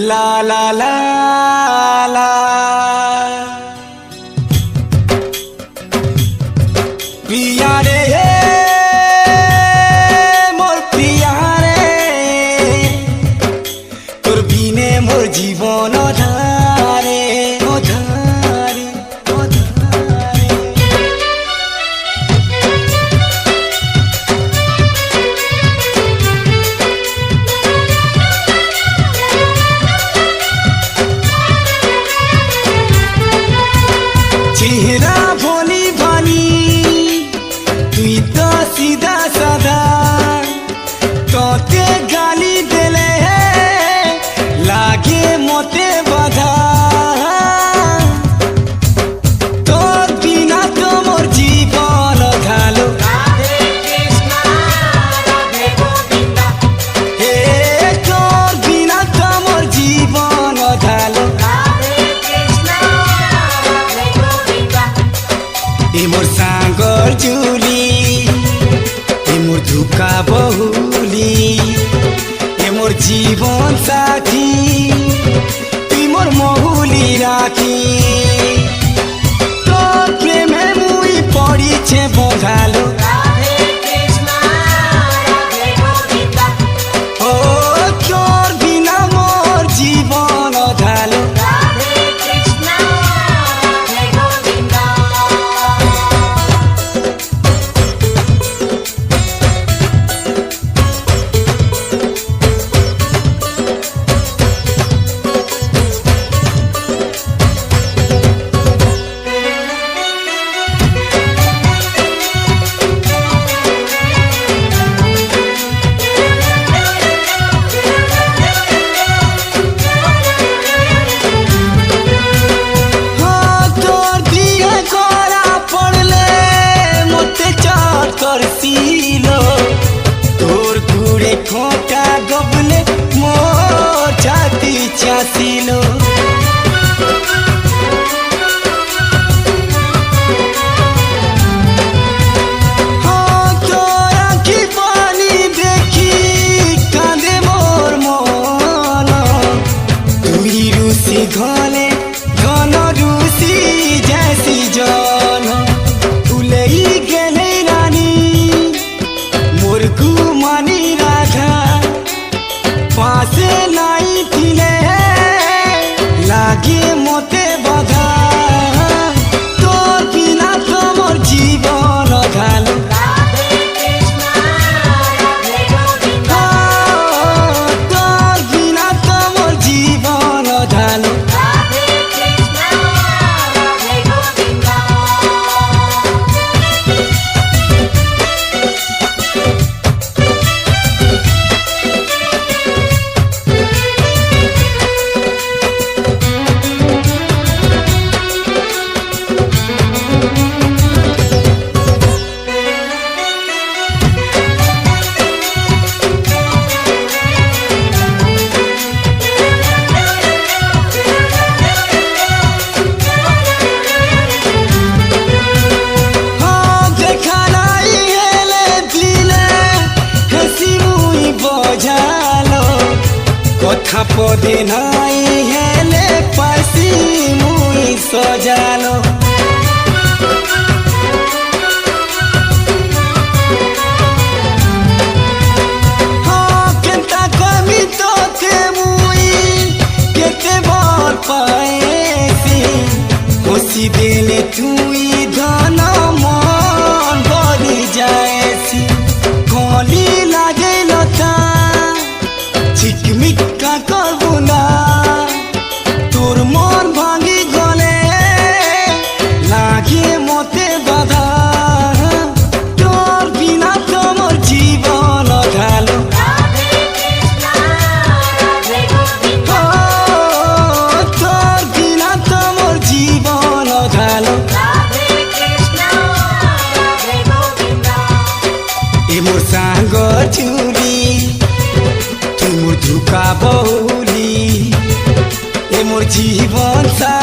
লা লা লা লা প্রিয়া রে মোর প্রিয়া রে তোর বিনে মোর জীবন অধারে অধারে অধারে চেহারা ভনি ভানি তুই তো সিধা সাদা তোতে গালি দেলে লাগে মতে বাধা তোর বিনা তো মোর জীবন ঢালো হে তোর বিনা তো মোর জীবন ঢালো এ মোর সাঙ্গর জুলি এ মোর ধুকা বহুলি এ মোর জীবন সাথী তুই মোর মহুলি রাখি তোর প্রেমে মুই পড়িছে বঁধালো ও তোর বিনা মোর জীবন অধালো তোর ঘুরে খোঁটা গবলে মোর ছাতি চাছিল তোর আঁখি পানি দেখি কাঁদে মোর মন তুই রুসি ঘলে ঘন রুসি জেসি জন ভুলেই গেলে রানী মোর ঘুমানি রাধা পাশে নাই থিলে লাগে মতে বাধা তোর বিনা তো মোর জীবন অধালো তোর বিনা তো মোর জীবন অধালো কথা পদে নাই হেলে পাশি মুই সজালো কেনতা কমি তোতে মুই কেতে বল পাইছি হসি দেলে তুই ধন মন ভরি যাইছি কলি লাগে লতা ঝিকমিকা করবো না তোর মন ভাঙি গলে লাগে মতে বাধা তোর বিনা তো মোর জীবন অধালো তোর বিনা তো মোর জীবন অধালো এ মোর সাঙ্গর চুরি তুই মোর ধুকা বহুলি এ মোর জীবন সা